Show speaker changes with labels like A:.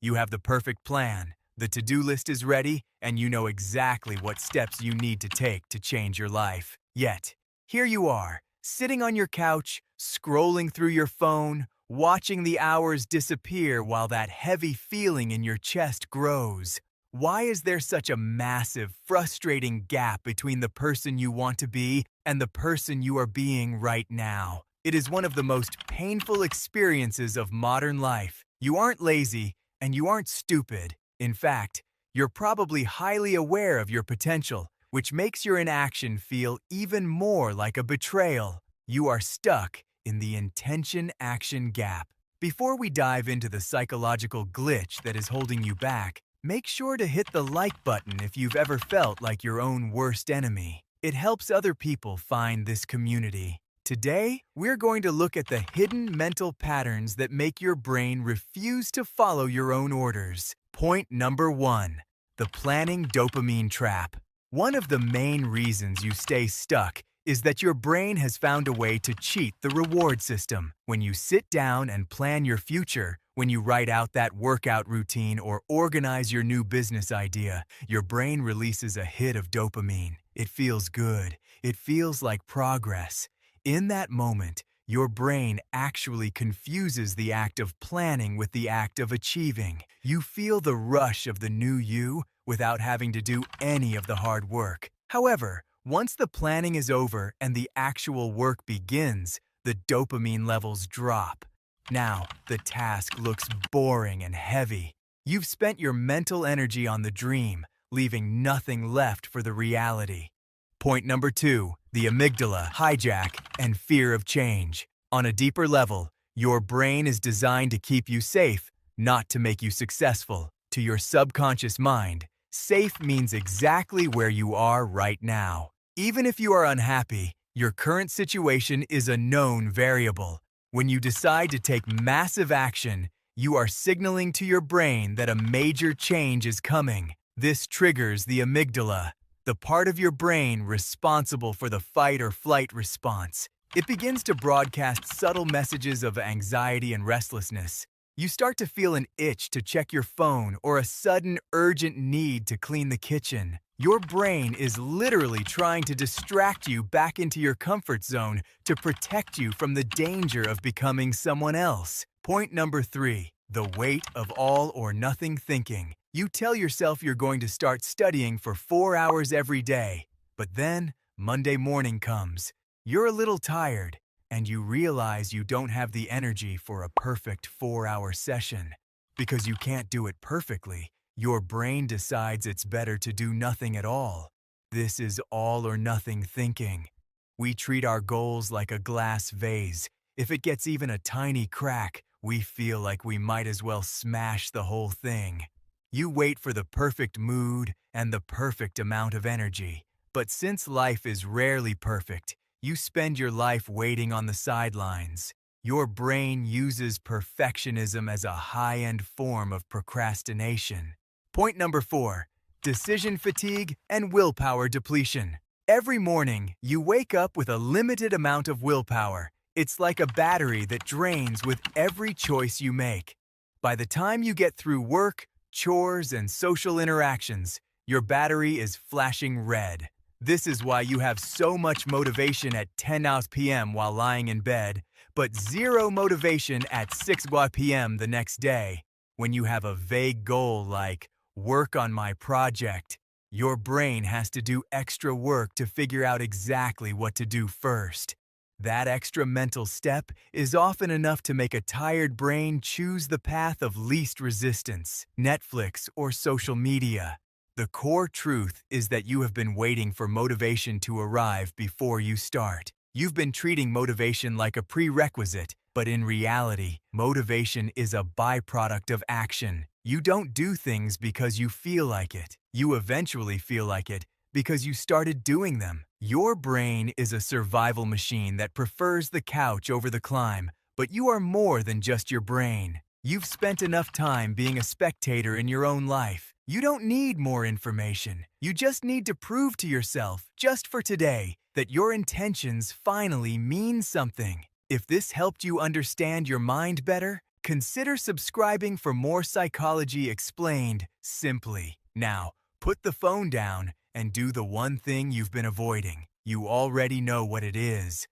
A: You have the perfect plan, the to-do list is ready, and you know exactly what steps you need to take to change your life. Yet, here you are, sitting on your couch, scrolling through your phone, watching the hours disappear while that heavy feeling in your chest grows. Why is there such a massive, frustrating gap between the person you want to be and the person you are being right now? It is one of the most painful experiences of modern life. You aren't lazy, and you aren't stupid. In fact, you're probably highly aware of your potential, which makes your inaction feel even more like a betrayal. You are stuck in the intention-action gap. Before we dive into the psychological glitch that is holding you back, make sure to hit the like button if you've ever felt like your own worst enemy. It helps other people find this community. Today, we're going to look at the hidden mental patterns that make your brain refuse to follow your own orders. Point number 1. The planning dopamine trap. One of the main reasons you stay stuck is that your brain has found a way to cheat the reward system. When you sit down and plan your future, when you write out that workout routine or organize your new business idea, your brain releases a hit of dopamine. It feels good. It feels like progress. In that moment, your brain actually confuses the act of planning with the act of achieving. You feel the rush of the new you without having to do any of the hard work. However, once the planning is over and the actual work begins, the dopamine levels drop. Now, the task looks boring and heavy. You've spent your mental energy on the dream, leaving nothing left for the reality. Point number 2, the amygdala, hijack, and fear of change. On a deeper level, your brain is designed to keep you safe, not to make you successful. To your subconscious mind, safe means exactly where you are right now. Even if you are unhappy, your current situation is a known variable. When you decide to take massive action, you are signaling to your brain that a major change is coming. This triggers the amygdala, the part of your brain responsible for the fight or flight response. It begins to broadcast subtle messages of anxiety and restlessness. You start to feel an itch to check your phone or a sudden urgent need to clean the kitchen. Your brain is literally trying to distract you back into your comfort zone to protect you from the danger of becoming someone else. Point number 3, the weight of all or nothing thinking. You tell yourself you're going to start studying for 4 hours every day, but then Monday morning comes. You're a little tired, and you realize you don't have the energy for a perfect 4-hour session. Because you can't do it perfectly, your brain decides it's better to do nothing at all. This is all or nothing thinking. We treat our goals like a glass vase. If it gets even a tiny crack, we feel like we might as well smash the whole thing. You wait for the perfect mood and the perfect amount of energy. But since life is rarely perfect, you spend your life waiting on the sidelines. Your brain uses perfectionism as a high-end form of procrastination. Point number 4, decision fatigue and willpower depletion. Every morning, you wake up with a limited amount of willpower. It's like a battery that drains with every choice you make. By the time you get through work, chores, and social interactions, your battery is flashing red. This is why you have so much motivation at 10 p.m. while lying in bed, but zero motivation at 6 p.m. the next day. When you have a vague goal like, work on my project, your brain has to do extra work to figure out exactly what to do first. That extra mental step is often enough to make a tired brain choose the path of least resistance, Netflix or social media. The core truth is that you have been waiting for motivation to arrive before you start. You've been treating motivation like a prerequisite, but in reality, motivation is a byproduct of action. You don't do things because you feel like it. You eventually feel like it because you started doing them. Your brain is a survival machine that prefers the couch over the climb, but you are more than just your brain. You've spent enough time being a spectator in your own life. You don't need more information. You just need to prove to yourself, just for today, that your intentions finally mean something. If this helped you understand your mind better, consider subscribing for more Psychology Explained simply. Now, put the phone down and do the one thing you've been avoiding. You already know what it is.